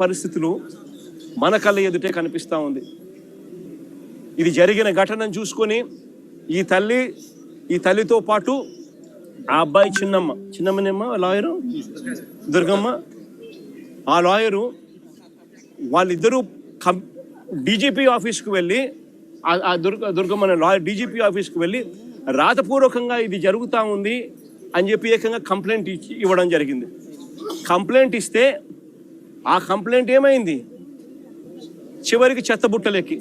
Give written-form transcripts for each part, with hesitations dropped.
పరిస్థితులు మన కళ్ళ ఎదుటే కనిపిస్తూ ఉంది. ఇది జరిగిన ఘటనను చూసుకొని ఈ తల్లితో పాటు ఆ అబ్బాయి చిన్నమ్మనేమ్మ లాయరు దుర్గమ్మ, ఆ లాయరు వాళ్ళిద్దరూ డీజీపీ ఆఫీస్కి వెళ్ళి దుర్గమ్మ లాయర్ డీజీపీ ఆఫీస్కి వెళ్ళి రాతపూర్వకంగా ఇది జరుగుతూ ఉంది అని చెప్పి ఏకంగా కంప్లైంట్ ఇవ్వడం జరిగింది. కంప్లైంట్ ఇస్తే ఆ కంప్లైంట్ ఏమైంది, చివరికి చెత్తబుట్టలెక్కి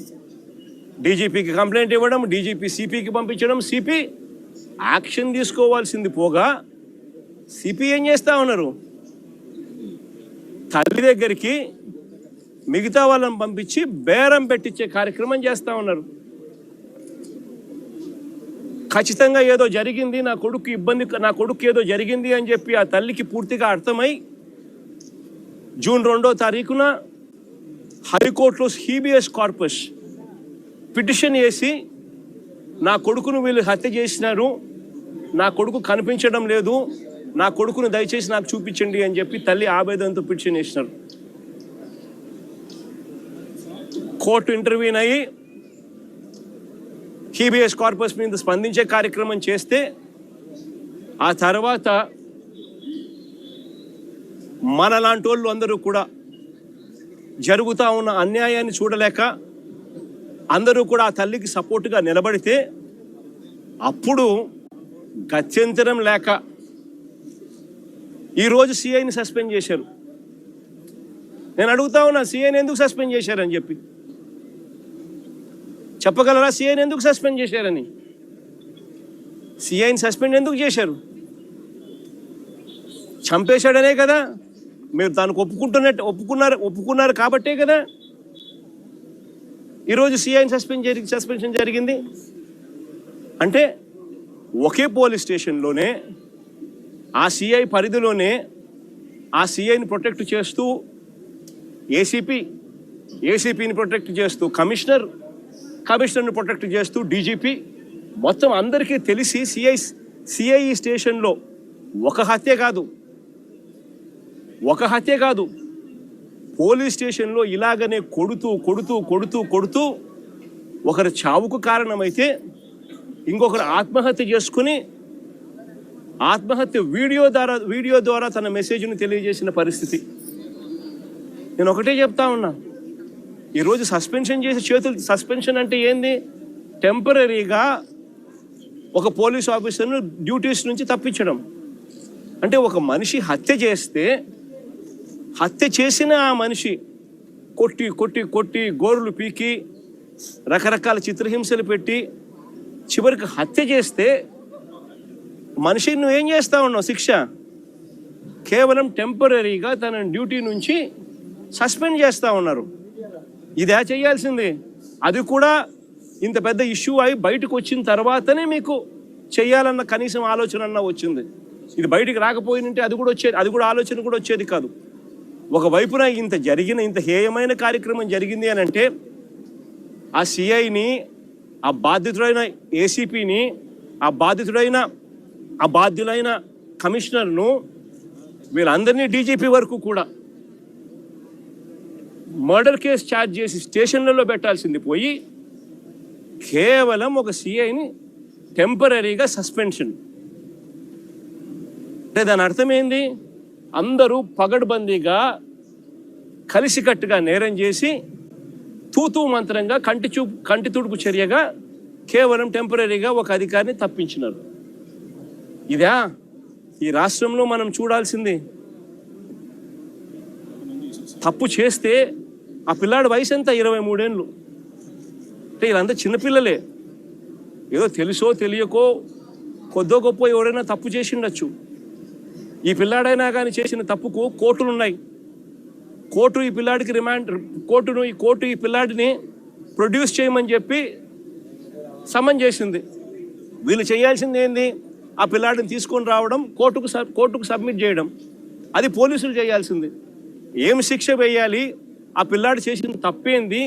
డీజీపీకి కంప్లైంట్ ఇవ్వడం, డీజీపీ సిపికి పంపించడం, సిపి యాక్షన్ తీసుకోవాల్సింది పోగా సిపి ఏం చేస్తూ ఉన్నారు, తల్లి దగ్గరికి మిగతా వాళ్ళని పంపించి బేరం పెట్టించే కార్యక్రమం చేస్తూ ఉన్నారు. ఖచ్చితంగా ఏదో జరిగింది, నా కొడుకు ఏదో జరిగింది అని చెప్పి ఆ తల్లికి పూర్తిగా అర్థమై జూన్ 2వ తారీఖున హైకోర్టులో హీబియస్ కార్పస్ పిటిషన్ వేసి నా కొడుకును వీళ్ళు హత్య చేసినారు, నా కొడుకు కనిపించడం లేదు, నా కొడుకును దయచేసి నాకు చూపించండి అని చెప్పి తల్లి ఆవేదనతో పిటిషన్ వేసినారు. కోర్టు ఇంటర్వ్యూన్ అయ్యి హీబియస్ కార్పస్ మీద స్పందించే కార్యక్రమం చేస్తే ఆ తర్వాత మనలాంటి వాళ్ళు అందరూ కూడా జరుగుతూ ఉన్న అన్యాయాన్ని చూడలేక అందరూ కూడా ఆ తల్లికి సపోర్టుగా నిలబడితే అప్పుడు గత్యంతరం లేక ఈరోజు సిఐని సస్పెండ్ చేశారు. నేను అడుగుతా ఉన్నా, సిఐని ఎందుకు సస్పెండ్ చేశారని చెప్పి చెప్పగలరా? సిఐని ఎందుకు సస్పెండ్ చేశారని? సిఐని సస్పెండ్ ఎందుకు చేశారు? చంపేశాడనే కదా, మీరు దానికి ఒప్పుకున్నారు కాబట్టే కదా ఈరోజు సిఐని సస్పెన్షన్ జరిగింది. అంటే ఒకే పోలీస్ స్టేషన్లోనే ఆ సిఐ పరిధిలోనే ఆ సిఐని ప్రొటెక్ట్ చేస్తూ ఏసీపీని ప్రొటెక్ట్ చేస్తూ కమిషనర్ని ప్రొటెక్ట్ చేస్తూ డీజీపీ మొత్తం అందరికీ తెలిసి సిఐ స్టేషన్లో ఒక హత్య కాదు పోలీస్ స్టేషన్లో ఇలాగనే కొడుతూ ఒకరి చావుకు కారణమైతే ఇంకొకరు ఆత్మహత్య చేసుకుని వీడియో ద్వారా తన మెసేజ్ని తెలియజేసిన పరిస్థితి. నేను ఒకటే చెప్తా ఉన్నా, ఈరోజు సస్పెన్షన్ అంటే ఏంది? టెంపరీగా ఒక పోలీస్ ఆఫీసర్ను డ్యూటీస్ నుంచి తప్పించడం. అంటే ఒక మనిషి హత్య చేసిన ఆ మనిషి కొట్టి గోరులు పీకి రకరకాల చిత్రహింసలు పెట్టి చివరికి హత్య చేస్తే మనిషిని నువ్వేం చేస్తా ఉన్నావు? శిక్ష కేవలం టెంపరీగా తన డ్యూటీ నుంచి సస్పెండ్ చేస్తూ ఉన్నారు. ఇదే చేయాల్సింది. అది కూడా ఇంత పెద్ద ఇష్యూ అయి బయటకు వచ్చిన తర్వాతనే మీకు చేయాలన్న కనీసం ఆలోచన అన్న వచ్చింది. ఇది బయటికి రాకపోయినంటే అది కూడా ఆలోచన కూడా వచ్చేది కాదు. ఒకవైపున ఇంత హేయమైన కార్యక్రమం జరిగింది అని అంటే ఆ సిఐని, ఆ బాధితుడైన ఏసీపీని, ఆ బాధ్యులైన కమిషనర్ను, వీళ్ళందరినీ డీజీపీ వరకు కూడా మర్డర్ కేసు ఛార్జ్ చేసి స్టేషన్లలో పెట్టాల్సింది పోయి కేవలం ఒక సిఐని టెంపరీగా సస్పెన్షన్. అంటే దాని అర్థమైంది, అందరూ పగడ్బందీగా కలిసికట్టుగా నేరం చేసి తూతూ మంత్రంగా కంటి తుడుపు చర్యగా కేవలం టెంపరీగా ఒక అధికారిని తప్పించినారు. ఇదా ఈ రాష్ట్రంలో మనం చూడాల్సింది? తప్పు చేస్తే ఆ పిల్లాడి వయసు ఎంత? 23 ఏళ్ళు. అంటే వీళ్ళంతా చిన్నపిల్లలే. ఏదో తెలుసో తెలియకో కొద్దో గొప్ప ఎవరైనా తప్పు చేసి ఉండొచ్చు. ఈ పిల్లాడైనా కానీ చేసిన తప్పుకు కోర్టులు ఉన్నాయి. కోర్టు ఈ పిల్లాడిని ప్రొడ్యూస్ చేయమని చెప్పి సమన్ చేసింది. వీళ్ళు చేయాల్సింది ఏంది? ఆ పిల్లాడిని తీసుకొని రావడం, కోర్టుకు సబ్మిట్ చేయడం. అది పోలీసులు చేయాల్సింది. ఏం శిక్ష వేయాలి, ఆ పిల్లాడు చేసిన తప్పేంది,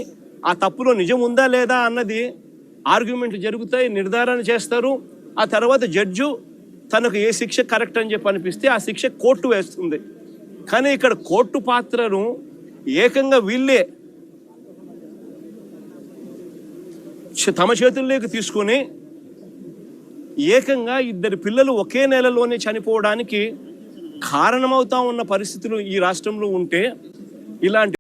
ఆ తప్పులో నిజం ఉందా లేదా అన్నది ఆర్గ్యుమెంట్లు జరుగుతాయి, నిర్ధారణ చేస్తారు. ఆ తర్వాత జడ్జు తనకు ఏ శిక్ష కరెక్ట్ అని చెప్పి అనిపిస్తే ఆ శిక్ష కోర్టు వేస్తుంది. కానీ ఇక్కడ కోర్టు పాత్రను ఏకంగా వీళ్ళే తమ చేతుల్లోకి తీసుకొని ఏకంగా 2 పిల్లలు ఒకే నెలలోనే చనిపోవడానికి కారణమవుతా ఉన్న పరిస్థితులు ఈ రాష్ట్రంలో ఉంటే ఇలాంటి